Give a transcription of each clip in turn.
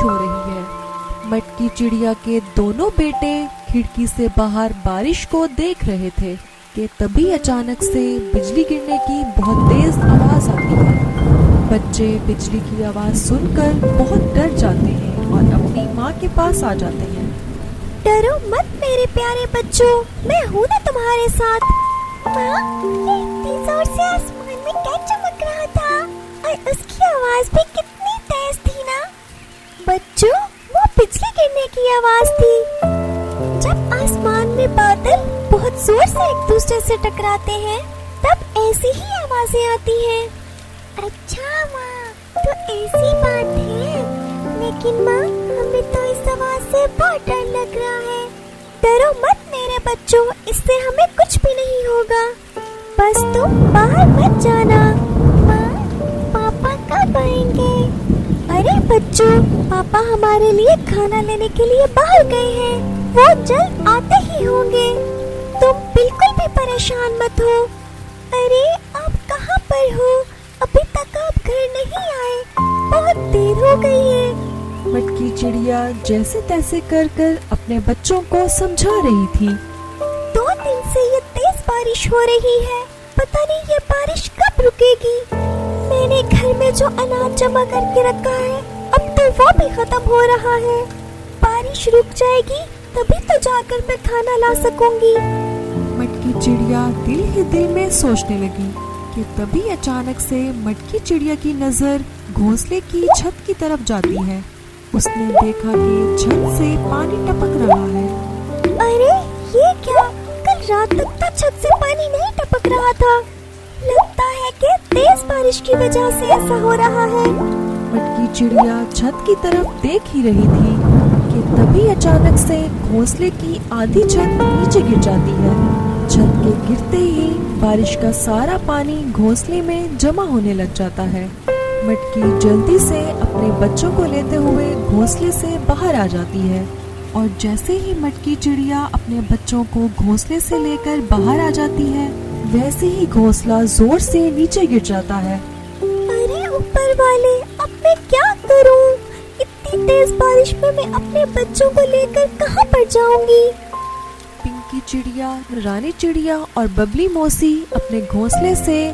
बारिश हो रही है। मटकी चिड़िया के दोनों बेटे खिड़की से बाहर बारिश को देख रहे थे कि तभी अचानक से बिजली गिरने की बहुत तेज आवाज आती है। बच्चे बिजली की आवाज सुनकर बहुत डर जाते हैं और अपनी माँ के पास आ जाते हैं। डरो मत मेरे प्यारे बच्चों, मैं हूँ ना तुम्हारे साथ। माँ, ये इतनी जोर से आसमान में क्या चमक रहा था और उसकी आवाज भी कितनी तेज थी ना। बच्चों, वो बिजली गिरने की आवाज थी। जब आसमान में बादल बहुत जोर से एक दूसरे से टकराते हैं तब ऐसी ही आवाजें आती हैं। अच्छा माँ, तो ऐसी बात है। लेकिन माँ, हमें तो इस आवाज से बहुत डर लग रहा है। डरो मत मेरे बच्चों, इससे हमें कुछ भी नहीं होगा। बस तुम बाहर मत जाना। माँ, पापा कब आएंगे? अरे बच्चों, पापा हमारे लिए खाना लेने के लिए बाहर गए हैं। वो जल्द आते ही होंगे। तुम बिल्कुल भी परेशान मत हो। अरे आप कहाँ पर हो? अभी तक आप घर नहीं आए, बहुत देर हो गई है। मटकी चिड़िया जैसे तैसे कर कर अपने बच्चों को समझा रही थी। 2 दिन से ये तेज बारिश हो रही है, पता नहीं ये बारिश कब रुकेगी। मैंने घर में जो अनाज जमा करके रखा है अब तो वो भी खत्म हो रहा है। बारिश रुक जाएगी तभी तो जाकर मैं खाना ला सकूंगी। मटकी चिड़िया दिल ही दिल में सोचने लगी कि तभी अचानक से मटकी चिड़िया की नजर घोंसले की छत की तरफ जाती है। उसने देखा कि छत से पानी टपक रहा है। अरे ये क्या, कल रात तक तो छत से पानी नहीं टपक रहा था। लगता है कि तेज बारिश की वजह से ऐसा हो रहा है। मटकी चिड़िया छत की तरफ देख ही रही थी कि तभी अचानक से घोंसले की आधी छत नीचे गिर जाती है। छत के गिरते ही बारिश का सारा पानी घोंसले में जमा होने लग जाता है। मटकी जल्दी से अपने बच्चों को लेते हुए घोंसले से बाहर आ जाती है और जैसे ही मटकी चिड़िया अपने बच्चों को घोंसले से लेकर बाहर आ जाती है वैसे ही घोंसला जोर से नीचे गिर जाता है। अरे ऊपर वाले, अब मैं क्या करूं? इतनी तेज बारिश में मैं अपने बच्चों को लेकर कहां पर जाऊंगी? पिंकी चिड़िया, रानी चिड़िया और बबली मौसी अपने घोंसले से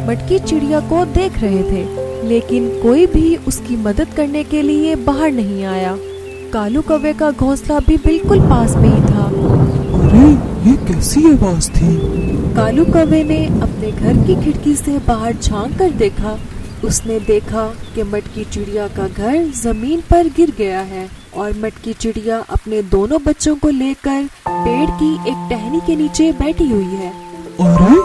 मटकी चिड़िया को देख रहे थे, लेकिन कोई भी उसकी मदद करने के लिए बाहर नहीं आया। कालू कौवे का घोंसला भी बिल्कुल पास में ही था। अरे ये कैसी आवाज थी? कालू कौवे ने अपने घर की खिड़की से बाहर झांक कर देखा। उसने देखा कि मटकी चिड़िया का घर जमीन पर गिर गया है और मटकी चिड़िया अपने दोनों बच्चों को लेकर पेड़ की एक टहनी के नीचे बैठी हुई है। अरे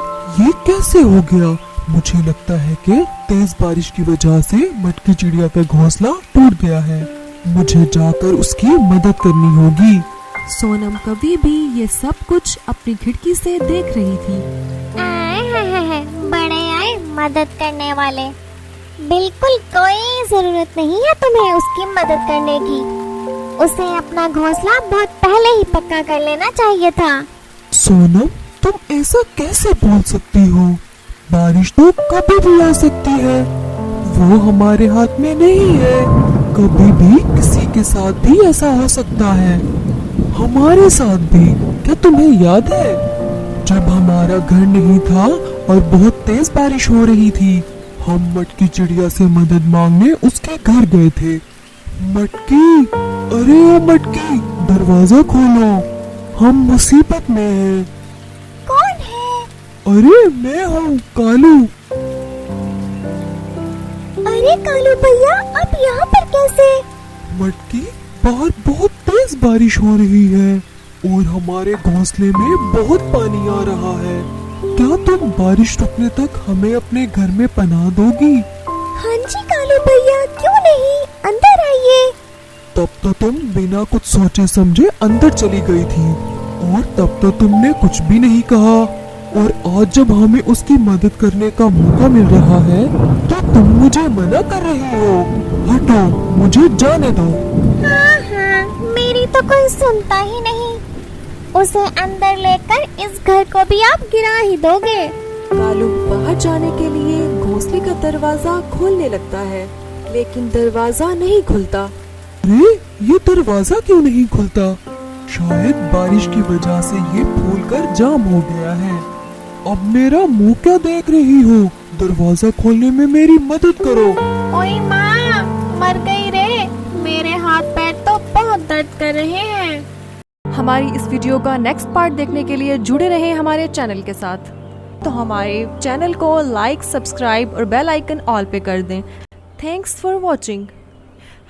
ये कैसे हो गया? मुझे लगता है कि तेज बारिश की वजह से मटकी चिड़िया का घोंसला टूट गया है। मुझे जाकर उसकी मदद करनी होगी। सोनम कभी भी ये सब कुछ अपनी खिड़की से देख रही थी। बड़े आए मदद करने वाले। बिल्कुल कोई जरूरत नहीं है तुम्हें उसकी मदद करने की। उसे अपना घोंसला बहुत पहले ही पक्का कर लेना चाहिए था। सोनम, तुम ऐसा कैसे बोल सकती हो? बारिश तो कभी भी आ सकती है, वो हमारे हाथ में नहीं है। कभी भी किसी के साथ भी ऐसा हो सकता है, हमारे साथ भी। क्या तुम्हें याद है जब हमारा घर नहीं था और बहुत तेज बारिश हो रही थी, हम मटकी चिड़िया से मदद मांगने उसके घर गए थे। मटकी, अरे ओ मटकी, दरवाजा खोलो, हम मुसीबत में हैं। कौन है? अरे मैं हूँ कालू। अरे कालू भैया, आप यहाँ पर कैसे? मटकी, बाहर बहुत तेज बारिश हो रही है और हमारे घोंसले में बहुत पानी आ रहा है। क्या तुम बारिश रुकने तक हमें अपने घर में पनाह दोगी? हाँ जी कालू भैया, क्यों नहीं, अंदर आइए। तब तो तुम बिना कुछ सोचे समझे अंदर चली गई थी और तब तो तुमने कुछ भी नहीं कहा। और आज जब हमें उसकी मदद करने का मौका मिल रहा है तो तुम मुझे मना कर रही हो। हटो, मुझे जाने दो। हाँ, मेरी तो कोई सुनता ही नहीं। उसे अंदर लेकर इस घर को भी आप गिरा ही दोगे। कालू बाहर जाने के लिए घोंसले का दरवाजा खोलने लगता है, लेकिन दरवाजा नहीं खुलता। अरे ये दरवाजा क्यों नहीं खुलता? शायद बारिश की वजह से ये फूलकर जाम हो गया है। अब मेरा मुंह क्या देख रही हो? दरवाजा खोलने में मेरी मदद करो। ओए माँ, मर गई रे। मेरे हाथ पैर तो बहुत दर्द कर रहे हैं। हमारी इस वीडियो का नेक्स्ट पार्ट देखने के लिए जुड़े रहें हमारे चैनल के साथ। तो हमारे चैनल को लाइक, सब्सक्राइब और बेल आइकन ऑल पे कर दें। Thanks for watching.